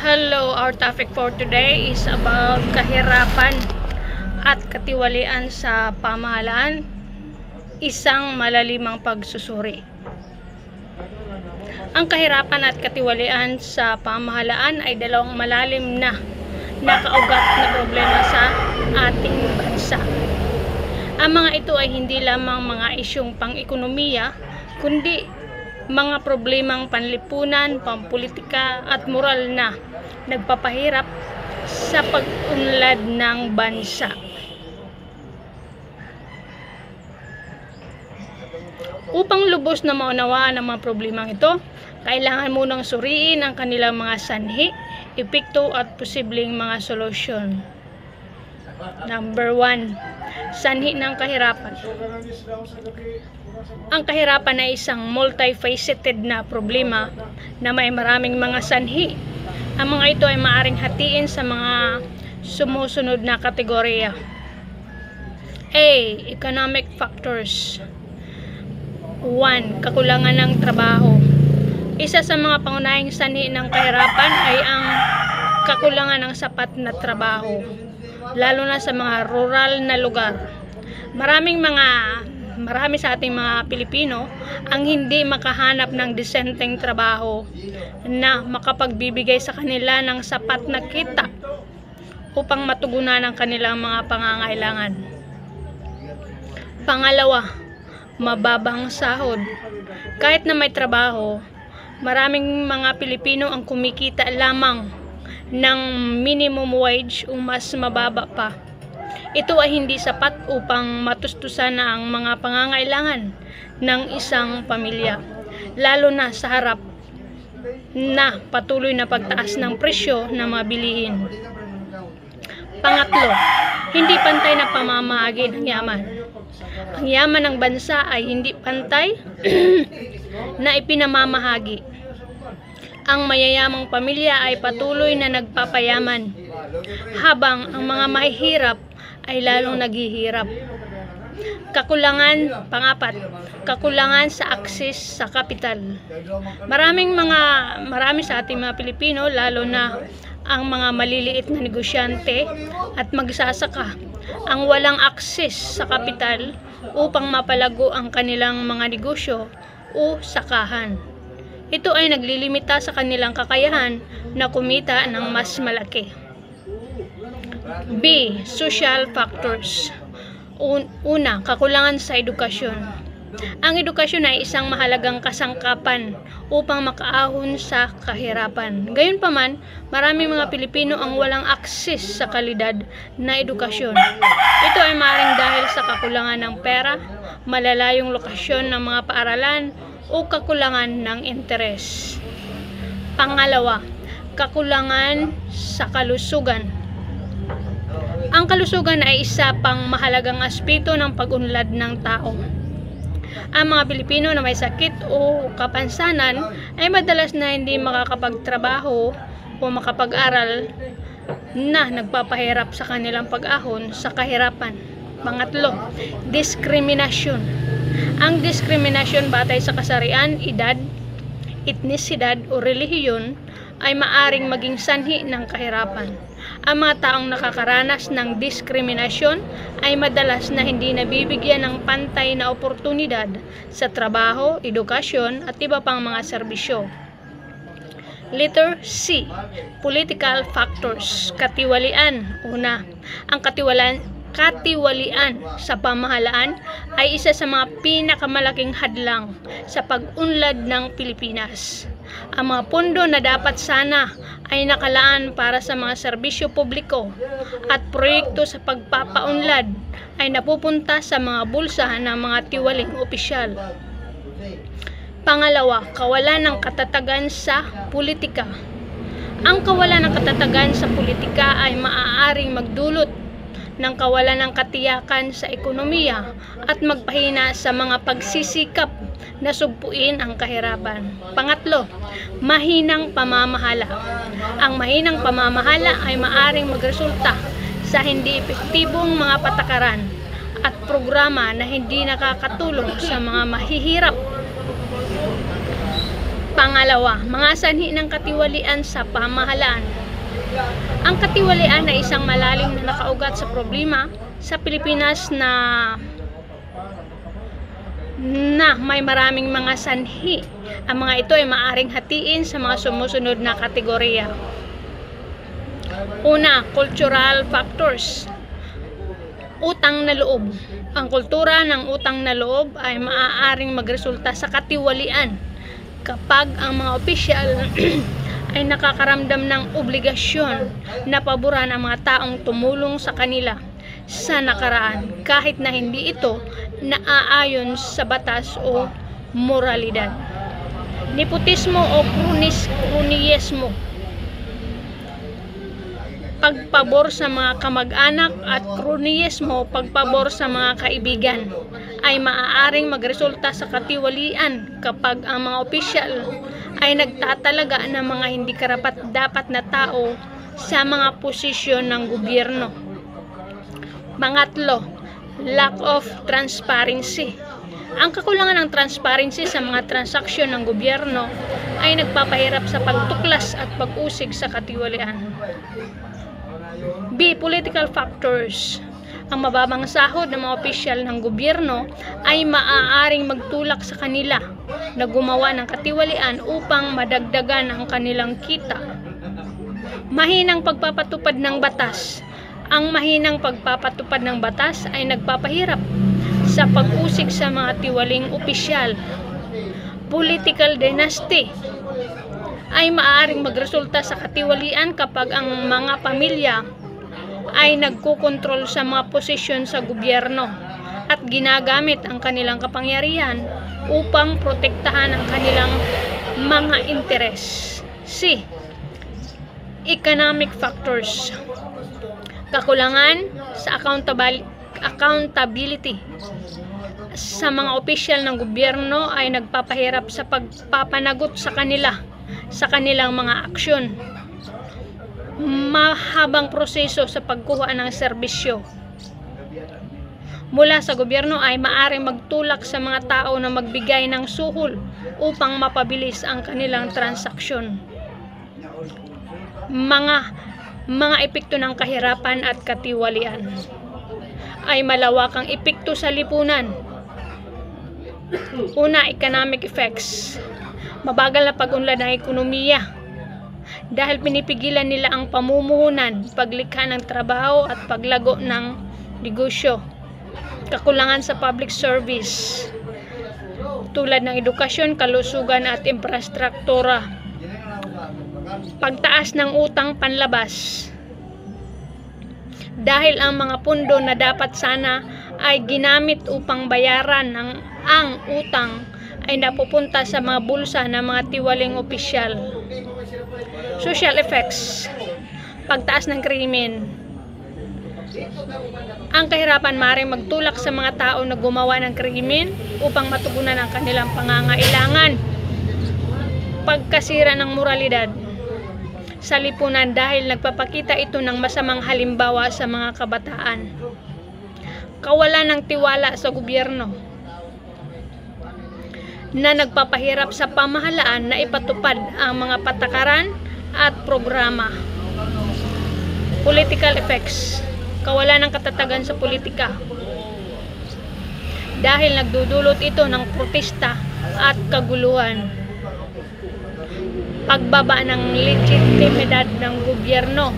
Hello, our topic for today is about kahirapan at katiwalian sa pamahalaan, isang malalimang pagsusuri. Ang kahirapan at katiwalian sa pamahalaan ay dalawang malalim na nakaugat na problema sa ating bansa. Ang mga ito ay hindi lamang mga isyung pang-ekonomiya, kundi mga problemang panlipunan, pampolitika at moral na nagpapahirap sa pag-unlad ng bansa. Upang lubos na maunawaan ang mga problemang ito, kailangan munang suriin ang kanilang mga sanhi, epekto at posibleng mga solusyon. Number 1. Sanhi ng kahirapan. Ang kahirapan ay isang multifaceted na problema na may maraming mga sanhi. Ang mga ito ay maaaring hatiin sa mga sumusunod na kategorya. A. Economic factors. 1. Kakulangan ng trabaho. Isa sa mga pangunahing sanhi ng kahirapan ay ang kakulangan ng sapat na trabaho, lalo na sa mga rural na lugar. Marami sa ating mga Pilipino ang hindi makahanap ng disenteng trabaho na makapagbibigay sa kanila ng sapat na kita upang matugunan ang kanilang mga pangangailangan. Pangalawa, mababang sahod. Kahit na may trabaho, maraming mga Pilipino ang kumikita lamang ng minimum wage o mas mababa pa. Ito ay hindi sapat upang matustusan ang mga pangangailangan ng isang pamilya, lalo na sa harap na patuloy na pagtaas ng presyo ng mga bilihin. Pangatlo, hindi pantay na pamamahagi ng yaman. Ang yaman ng bansa ay hindi pantay na ipinamamahagi. Ang mayayamang pamilya ay patuloy na nagpapayaman, habang ang mga mahihirap ay lalong naghihirap. Pangapat, kakulangan sa akses sa kapital. Marami sa ating mga Pilipino, lalo na ang mga maliliit na negosyante at magsasaka, ang walang akses sa kapital upang mapalago ang kanilang mga negosyo o sakahan. Ito ay naglilimita sa kanilang kakayahan na kumita ng mas malaki. B. Social factors. Una, kakulangan sa edukasyon. Ang edukasyon ay isang mahalagang kasangkapan upang makaahon sa kahirapan. Gayunpaman, maraming mga Pilipino ang walang akses sa kalidad na edukasyon. Ito ay maaaring dahil sa kakulangan ng pera, malalayong lokasyon ng mga paaralan, o kakulangan ng interes. Pangalawa, kakulangan sa kalusugan. Ang kalusugan ay isa pang mahalagang aspeto ng pag-unlad ng tao. Ang mga Pilipino na may sakit o kapansanan ay madalas na hindi makakapagtrabaho o makapag-aral, na nagpapahirap sa kanilang pag-ahon sa kahirapan. Pangatlo, diskriminasyon. Ang diskriminasyon batay sa kasarian, edad, etnisidad o relihiyon ay maaring maging sanhi ng kahirapan. Ang mga taong nakakaranas ng diskriminasyon ay madalas na hindi nabibigyan ng pantay na oportunidad sa trabaho, edukasyon at iba pang mga serbisyo. Letter C. Political factors. Katiwalian. Una, ang katiwalian sa pamahalaan ay isa sa mga pinakamalaking hadlang sa pag-unlad ng Pilipinas. Ang mga pondo na dapat sana ay nakalaan para sa mga serbisyo publiko at proyekto sa pagpapaunlad ay napupunta sa mga bulsa ng mga tiwaling opisyal. Pangalawa, kawalan ng katatagan sa politika. Ang kawalan ng katatagan sa politika ay maaaring magdulot ng kawalan ng katiyakan sa ekonomiya at magpahina sa mga pagsisikap na sugpuin ang kahirapan. Pangatlo, mahinang pamamahala. Ang mahinang pamamahala ay maaaring magresulta sa hindi epektibong mga patakaran at programa na hindi nakakatulong sa mga mahihirap. Pangalawa, mga sanhi ng katiwalian sa pamahalaan. Ang katiwalian ay isang malalim na nakaugat sa problema sa Pilipinas na may maraming mga sanhi. Ang mga ito ay maaaring hatiin sa mga sumusunod na kategorya. Una, cultural factors. Utang na loob. Ang kultura ng utang na loob ay maaaring magresulta sa katiwalian kapag ang mga opisyal ay nakakaramdam ng obligasyon na paboran ang mga taong tumulong sa kanila sa nakaraan kahit na hindi ito naaayon sa batas o moralidad. Nepotismo o kronyismo. Pagpabor sa mga kamag-anak at kronyismo, pagpabor sa mga kaibigan ay maaaring magresulta sa katiwalian kapag ang mga opisyal ay nagtatalaga ng mga hindi karapat-dapat na tao sa mga posisyon ng gobyerno. Pangatlo, lack of transparency. Ang kakulangan ng transparency sa mga transaksyon ng gobyerno ay nagpapahirap sa pagtuklas at pag-usig sa katiwalian. B. Political factors. Ang mababang sahod ng mga opisyal ng gobyerno ay maaaring magtulak sa kanila na gumawa ng katiwalian upang madagdagan ang kanilang kita. Mahinang pagpapatupad ng batas. Ang mahinang pagpapatupad ng batas ay nagpapahirap sa pag-usig sa mga tiwaling opisyal. Political dynasty ay maaaring magresulta sa katiwalian kapag ang mga pamilya ay nagkukontrol sa mga posisyon sa gobyerno at ginagamit ang kanilang kapangyarihan upang protektahan ang kanilang mga interes. C. Economic factors. Kakulangan sa accountability sa mga opisyal ng gobyerno ay nagpapahirap sa pagpapanagot sa kanilang mga aksyon. Mahabang proseso sa pagkuha ng serbisyo mula sa gobyerno ay maaaring magtulak sa mga tao na magbigay ng suhol upang mapabilis ang kanilang transaksyon. Mga epekto ng kahirapan at katiwalian ay malawakang epekto sa lipunan. Una, economic effects. Mabagal na pag-unlad ng ekonomiya dahil pinipigilan nila ang pamumuhunan, paglikha ng trabaho at paglago ng negosyo. Kakulangan sa public service tulad ng edukasyon, kalusugan at infrastruktura. Pagtaas ng utang panlabas dahil ang mga pundo na dapat sana ay ginamit upang bayaran ang utang ay napupunta sa mga bulsa ng mga tiwaling opisyal. Social effects. Pagtaas ng krimen. Ang kahirapan maaaring magtulak sa mga tao na gumawa ng krimen upang matugunan ang kanilang pangangailangan. Pagkasira ng moralidad sa lipunan dahil nagpapakita ito ng masamang halimbawa sa mga kabataan. Kawalan ng tiwala sa gobyerno na nagpapahirap sa pamahalaan na ipatupad ang mga patakaran at programa. Political effects. Kawalan ng katatagan sa politika dahil nagdudulot ito ng protesta at kaguluhan. Pagbaba ng legitimidad ng gobyerno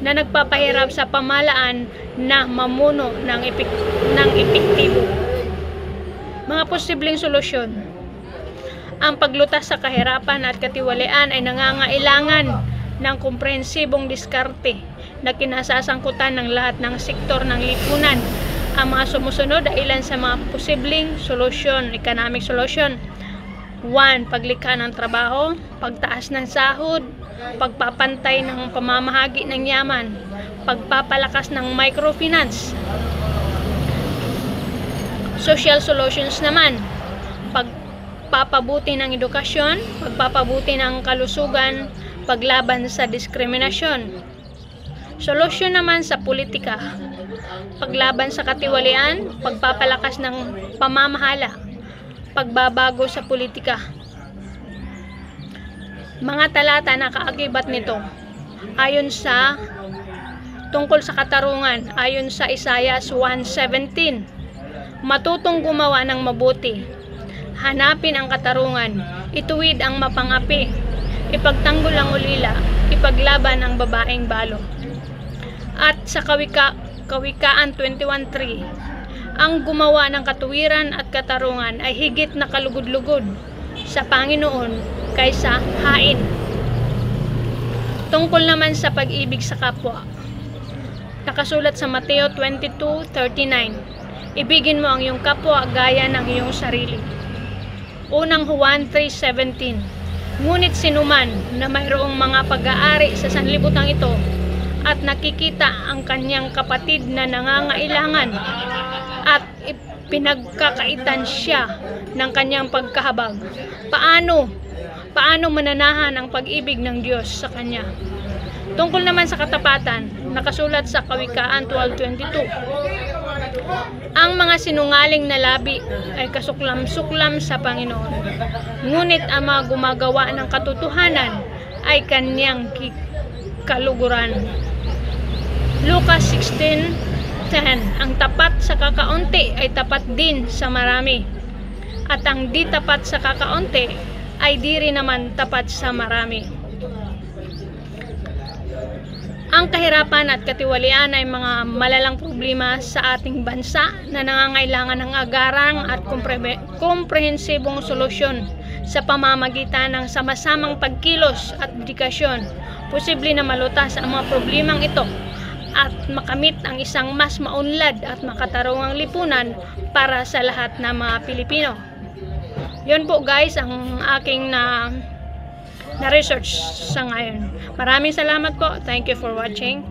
na nagpapahirap sa pamahalaan na mamuno ng epektibo. Mga posibleng solusyon. Ang paglutas sa kahirapan at katiwalian ay nangangailangan ng komprehensibong diskarte na kinasasangkutan ng lahat ng sektor ng lipunan. Ang mga sumusunod ay ilan sa mga posibleng solusyon, economic solution. 1. Paglikha ng trabaho, pagtaas ng sahod, pagpapantay ng pamamahagi ng yaman, pagpapalakas ng microfinance. Social solutions naman, pagpapabuti ng edukasyon, pagpapabuti ng kalusugan, paglaban sa diskriminasyon. Solusyon naman sa politika, paglaban sa katiwalian, pagpapalakas ng pamamahala, pagbabago sa politika. Mga talata na kaakibat nito ayon sa tungkol sa katarungan ayon sa Isaiah 1:17. Matutong gumawa ng mabuti, hanapin ang katarungan, ituwid ang mapangapi, ipagtanggol ang ulila, ipaglaban ang babaeng balo. At sa Kawikaan 21:3, ang gumawa ng katuwiran at katarungan ay higit na kalugod-lugod sa Panginoon kaysa hain. Tungkol naman sa pag-ibig sa kapwa, nakasulat sa Mateo 22:39, ibigin mo ang iyong kapwa gaya ng iyong sarili. Unang Juan 3:17, ngunit sinuman na mayroong mga pag-aari sa sanlibutan ito at nakikita ang kanyang kapatid na nangangailangan at pinagkakaitan siya ng kanyang pagkahabag, paano mananahan ang pag-ibig ng Diyos sa kanya? Tungkol naman sa katapatan, nakasulat sa Kawikaan 12:22, ang mga sinungaling na labi ay kasuklam-suklam sa Panginoon, ngunit ang mga gumagawa ng katotohanan ay kanyang kaluguran. Lucas 16:10, ang tapat sa kakaunti ay tapat din sa marami, at ang di tapat sa kakaunti ay di rin naman tapat sa marami. Ang kahirapan at katiwalian ay mga malalang problema sa ating bansa na nangangailangan ng agarang at komprehensibong solusyon sa pamamagitan ng sama-samang pagkilos at dedikasyon. Posible na malutas ang mga problemang ito at makamit ang isang mas maunlad at makatarungang lipunan para sa lahat ng mga Pilipino. Yun po guys ang aking na-research sa ngayon. Maraming salamat po. Thank you for watching.